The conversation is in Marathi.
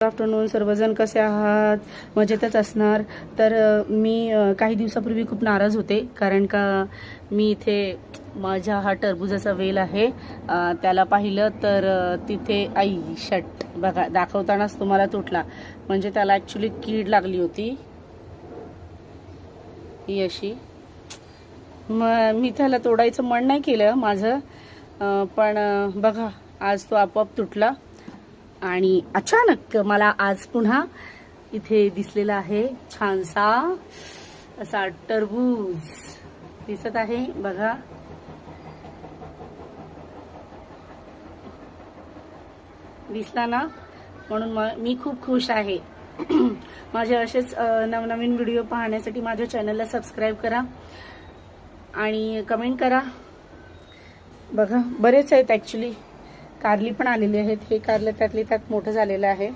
आफ्टरनून, सर्वजण कसे आहात? मजेतच असणार. तर मी काही दिवसापूर्वी खूप नाराज होते, कारण का मी इथे माझा हा टरबुजाचा वेल आहे त्याला पाहिलं तर तिथे आई शट बघा, दाखवतानाच तुम्हाला तुटला. म्हणजे त्याला ॲक्च्युली कीड लागली होती ही अशी. मग मी त्याला तोडायचं मन नाही केलं माझं, पण बघा आज तो आपोआप तुटला. आणि अचानक मला आज पुन्हा इथे दिसलेला आहे छानसा असा टरबूज दिसत आहे बघा. दिसला ना, म्हणून मी खूप खुश आहे. माझे असेच नवनवीन व्हिडिओ पाहण्यासाठी माझ्या चॅनलला सबस्क्राईब करा आणि कमेंट करा. बघा बरेच आहेत ॲक्च्युली. कारली पण आलेली आहेत. हे कारलं त्यातले त्यात मोठं झालेलं आहे.